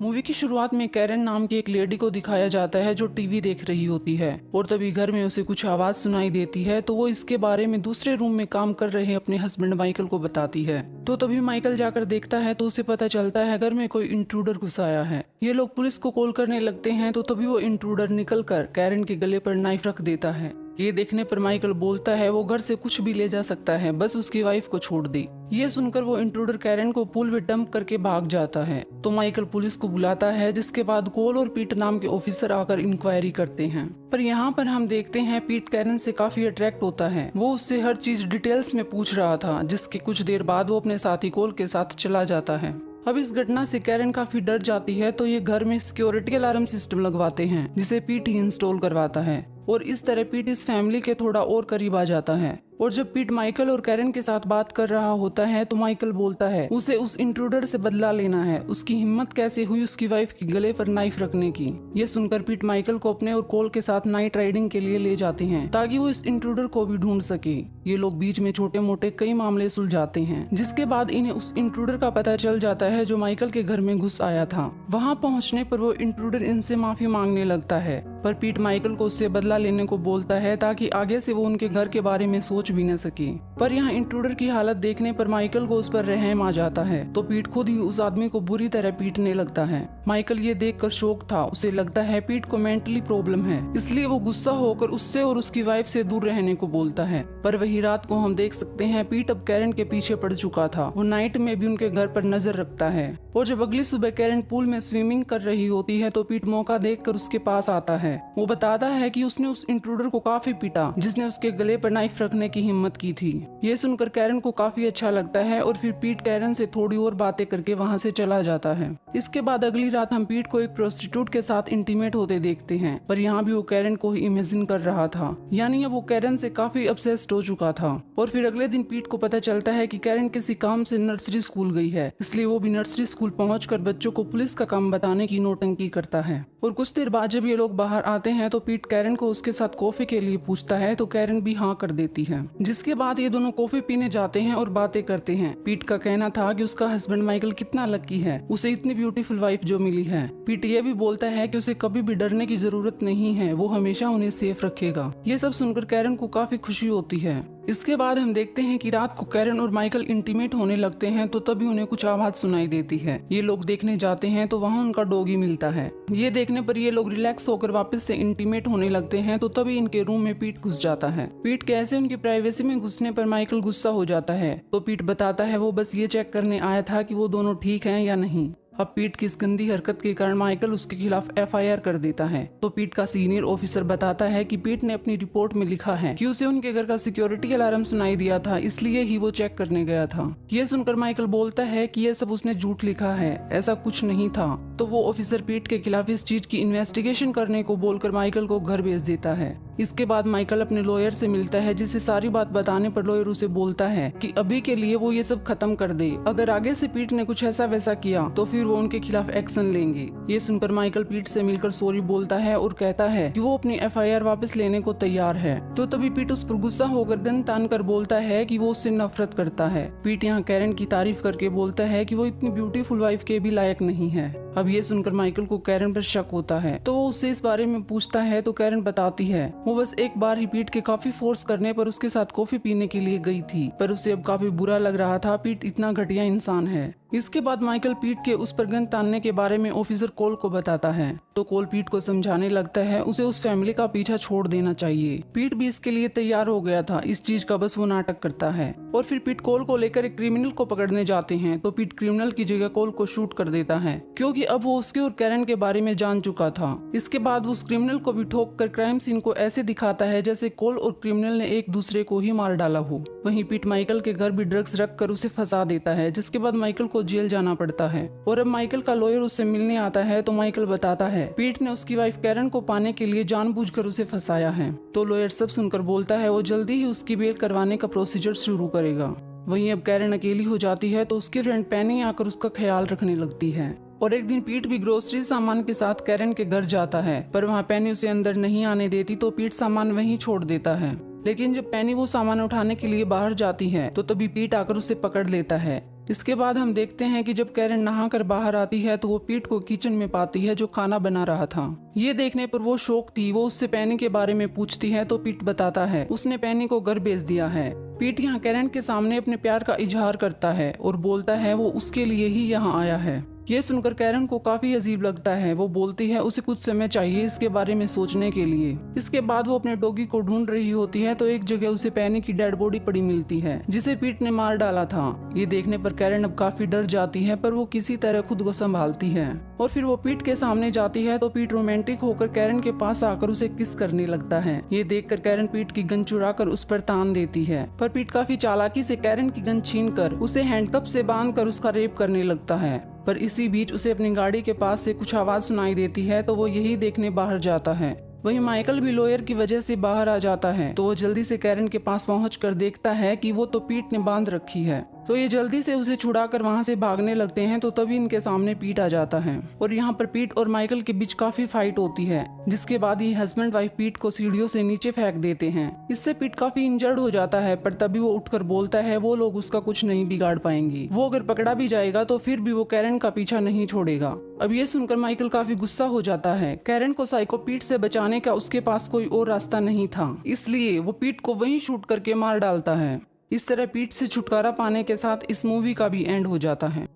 Movie की शुरुआत में कैरन नाम की एक लेडी को दिखाया जाता है जो टीवी देख रही होती है और तभी घर में उसे कुछ आवाज सुनाई देती है तो वो इसके बारे में दूसरे रूम में काम कर रहे अपने हस्बैंड माइकल को बताती है। तो तभी माइकल जाकर देखता है तो उसे पता चलता है घर में कोई इंट्रूडर घुस आया है। ये लोग पुलिस को कॉल करने लगते हैं तो तभी वो इंट्रूडर निकल कर कैरन के गले पर नाइफ रख देता है। ये देखने पर माइकल बोलता है वो घर से कुछ भी ले जा सकता है, बस उसकी वाइफ को छोड़ दी। ये सुनकर वो इंट्रूडर कैरन को पूल में डंप करके भाग जाता है। तो माइकल पुलिस को बुलाता है जिसके बाद कोल और पीट नाम के ऑफिसर आकर इंक्वायरी करते हैं। पर यहाँ पर हम देखते हैं पीट कैरन से काफी अट्रैक्ट होता है। वो उससे हर चीज डिटेल्स में पूछ रहा था जिसके कुछ देर बाद वो अपने साथी कोल के साथ चला जाता है। अब इस घटना से कैरन काफी डर जाती है तो ये घर में सिक्योरिटी अलार्म सिस्टम लगवाते हैं जिसे पीट ही इंस्टॉल करवाता है और इस तरह पीट इस फैमिली के थोड़ा और करीब आ जाता है। और जब पीट माइकल और कैरन के साथ बात कर रहा होता है तो माइकल बोलता है उसे उस इंट्रूडर से बदला लेना है। उसकी हिम्मत कैसे हुई उसकी वाइफ के गले पर नाइफ रखने की। ये सुनकर पीट माइकल को अपने और कोल के साथ नाइट राइडिंग के लिए ले जाते हैं ताकि वो इस इंट्रूडर को भी ढूंढ सके। ये लोग बीच में छोटे मोटे कई मामले सुलझाते हैं जिसके बाद इन्हें उस इंट्रूडर का पता चल जाता है जो माइकल के घर में घुस आया था। वहाँ पहुँचने पर वो इंट्रूडर इनसे माफी मांगने लगता है पर पीट माइकल को उससे बदला लेने को बोलता है ताकि आगे से वो उनके घर के बारे में सोच भी न सके। पर यहाँ इंट्रूडर की हालत देखने पर माइकल को उस पर रहम आ जाता है तो पीट खुद ही उस आदमी को बुरी तरह पीटने लगता है। माइकल ये देखकर शॉक था। उसे लगता है पीट को मेंटली प्रॉब्लम है, इसलिए वो गुस्सा होकर उससे और उसकी वाइफ से दूर रहने को बोलता है। पर वही रात को हम देख सकते हैं पीट अब कैरन के पीछे पड़ चुका था। वो नाइट में भी उनके घर पर नजर रखता है और जब अगली सुबह कैरन पूल में स्विमिंग कर रही होती है तो पीट मौका देखकर उसके पास आता है। वो बताता है कि उसने उस इंट्रूडर को काफी पीटा जिसने उसके गले पर नाइफ रखने की हिम्मत की थी। ये सुनकर कैरन को काफी अच्छा लगता है और फिर पीट कैरन से थोड़ी और बातें करके वहाँ से चला जाता है। इसके बाद अगली रात हम पीट को एक प्रोस्टिट्यूट के साथ इंटीमेट होते देखते हैं पर यहाँ भी वो कैरन को ही इमेजिन कर रहा था, यानी अब वो कैरन से काफी ऑब्सेस्ड हो चुका था। और फिर अगले दिन पीट को पता चलता है कि कैरन किसी काम से नर्सरी स्कूल गई है, इसलिए वो भी नर्सरी स्कूल पहुंचकर बच्चों को पुलिस का काम बताने की नौटंकी करता है। और कुछ देर बाद जब ये लोग बाहर आते हैं तो पीट कैरन को उसके साथ कॉफी के लिए पूछता है तो कैरन भी हाँ कर देती है। जिसके बाद ये दोनों कॉफी पीने जाते हैं और बातें करते हैं। पीट का कहना था कि उसका हस्बैंड माइकल कितना लकी है, उसे इतनी ब्यूटीफुल वाइफ जो मिली है। पीट ये भी बोलता है कि उसे कभी भी डरने की जरूरत नहीं है, वो हमेशा उन्हें सेफ रखेगा। ये सब सुनकर कैरन को काफी खुशी होती है। इसके बाद हम देखते हैं कि रात को कैरन और माइकल इंटीमेट होने लगते हैं तो तभी उन्हें कुछ आवाज सुनाई देती है। ये लोग देखने जाते हैं तो वहाँ उनका डॉगी मिलता है। ये देखने पर ये लोग रिलैक्स होकर वापस से इंटीमेट होने लगते हैं तो तभी इनके रूम में पीट घुस जाता है। पीट के ऐसे उनकी प्राइवेसी में घुसने पर माइकल गुस्सा हो जाता है तो पीट बताता है वो बस ये चेक करने आया था कि वो दोनों ठीक हैं या नहीं। अब पीट की इस गंदी हरकत के कारण माइकल उसके खिलाफ FIR कर देता है। तो पीट का सीनियर ऑफिसर बताता है कि पीट ने अपनी रिपोर्ट में लिखा है कि उसे उनके घर का सिक्योरिटी अलार्म सुनाई दिया था, इसलिए ही वो चेक करने गया था। ये सुनकर माइकल बोलता है कि ये सब उसने झूठ लिखा है, ऐसा कुछ नहीं था। तो वो ऑफिसर पीट के खिलाफ इस चीज की इन्वेस्टिगेशन करने को बोलकर माइकल को घर भेज देता है। इसके बाद माइकल अपने लॉयर से मिलता है जिसे सारी बात बताने पर लॉयर उसे बोलता है कि अभी के लिए वो ये सब खत्म कर दे, अगर आगे से पीट ने कुछ ऐसा वैसा किया तो फिर वो उनके खिलाफ एक्शन लेंगे। ये सुनकर माइकल पीट से मिलकर सॉरी बोलता है और कहता है कि वो अपनी FIR वापस लेने को तैयार है। तो तभी पीट उस पर गुस्सा होकर गन तान कर बोलता है कि वो उससे नफरत करता है। पीट यहाँ कैरन की तारीफ करके बोलता है कि वो इतनी ब्यूटीफुल वाइफ के भी लायक नहीं है। अब ये सुनकर माइकल को कैरन पर शक होता है तो वो उससे इस बारे में पूछता है तो कैरन बताती है वो बस एक बार ही पीट के काफी फोर्स करने पर उसके साथ कॉफी पीने के लिए गई थी, पर उसे अब काफी बुरा लग रहा था, पीट इतना घटिया इंसान है। इसके बाद माइकल पीट के उस पर गन तानने के बारे में ऑफिसर कोल को बताता है तो कोल पीट को समझाने लगता है उसे उस फैमिली का पीछा छोड़ देना चाहिए। पीट भी इसके लिए तैयार हो गया था, इस चीज का बस वो नाटक करता है। और फिर पीट कोल को लेकर एक क्रिमिनल को पकड़ने जाते हैं तो पीट क्रिमिनल की जगह कोल को शूट कर देता है क्योंकि अब वो उसके और कैरन के बारे में जान चुका था। इसके बाद वो उस क्रिमिनल को भी ठोक कर क्राइम सीन को ऐसे दिखाता है जैसे कोल और क्रिमिनल ने एक दूसरे को ही मार डाला हो। वहीं पीट माइकल के घर भी ड्रग्स रख कर उसे फंसा देता है जिसके बाद माइकल को जेल जाना पड़ता है। और अब माइकल का लॉयर उससे मिलने आता है तो माइकल बताता है पीट ने उसकी वाइफ कैरन को पाने के लिए जानबूझकर उसे फंसाया है। तो लॉयर सब सुनकर बोलता है वो जल्दी ही उसकी बेल करवाने का प्रोसीजर शुरू करेगा। वहीं अब कैरन अकेली हो जाती है तो उसकी फ्रेंड पेनी आकर उसका ख्याल रखने लगती है। और एक दिन पीट भी ग्रोसरी सामान के साथ कैरन के घर जाता है पर वहाँ पेनी उसे अंदर नहीं आने देती तो पीट सामान वहीं छोड़ देता है। लेकिन जब पेनी वो सामान उठाने के लिए बाहर जाती है तो तभी पीट आकर उसे पकड़ लेता है। इसके बाद हम देखते हैं कि जब कैरन नहाकर बाहर आती है तो वो पीट को किचन में पाती है जो खाना बना रहा था। ये देखने पर वो शौक थी, वो उससे पैनी के बारे में पूछती है तो पीट बताता है उसने पैनी को घर भेज दिया है। पीट यहाँ कैरन के सामने अपने प्यार का इजहार करता है और बोलता है वो उसके लिए ही यहाँ आया है। ये सुनकर कैरन को काफी अजीब लगता है। वो बोलती है उसे कुछ समय चाहिए इसके बारे में सोचने के लिए। इसके बाद वो अपने डॉगी को ढूंढ रही होती है तो एक जगह उसे पैनी की डेड बॉडी पड़ी मिलती है जिसे पीट ने मार डाला था। ये देखने पर कैरन अब काफी डर जाती है पर वो किसी तरह खुद को संभालती है और फिर वो पीट के सामने जाती है तो पीट रोमांटिक होकर कैरन के पास आकर उसे किस करने लगता है। ये देखकर कैरन पीट की गन चुरा कर उस पर तान देती है पर पीट काफी चालाकी से कैरन की गन छीन कर उसे हैंडकप से बांध कर उसका रेप करने लगता है। पर इसी बीच उसे अपनी गाड़ी के पास से कुछ आवाज सुनाई देती है तो वो यही देखने बाहर जाता है। वहीं माइकल भी लॉयर की वजह से बाहर आ जाता है तो वो जल्दी से कैरन के पास पहुंचकर देखता है कि वो तो पीट ने बांध रखी है। तो ये जल्दी से उसे छुड़ाकर वहां से भागने लगते हैं तो तभी इनके सामने पीट आ जाता है और यहाँ पर पीट और माइकल के बीच काफी फाइट होती है जिसके बाद ये हस्बैंड वाइफ पीट को सीढ़ियों से नीचे फेंक देते हैं। इससे पीट काफी इंजर्ड हो जाता है पर तभी वो उठकर बोलता है वो लोग उसका कुछ नहीं बिगाड़ पाएंगे, वो अगर पकड़ा भी जाएगा तो फिर भी वो कैरन का पीछा नहीं छोड़ेगा। अब ये सुनकर माइकल काफी गुस्सा हो जाता है। कैरन को साइको पीट से बचाने का उसके पास कोई और रास्ता नहीं था, इसलिए वो पीट को वहीं शूट करके मार डालता है। इस तरह पीट से छुटकारा पाने के साथ इस मूवी का भी एंड हो जाता है।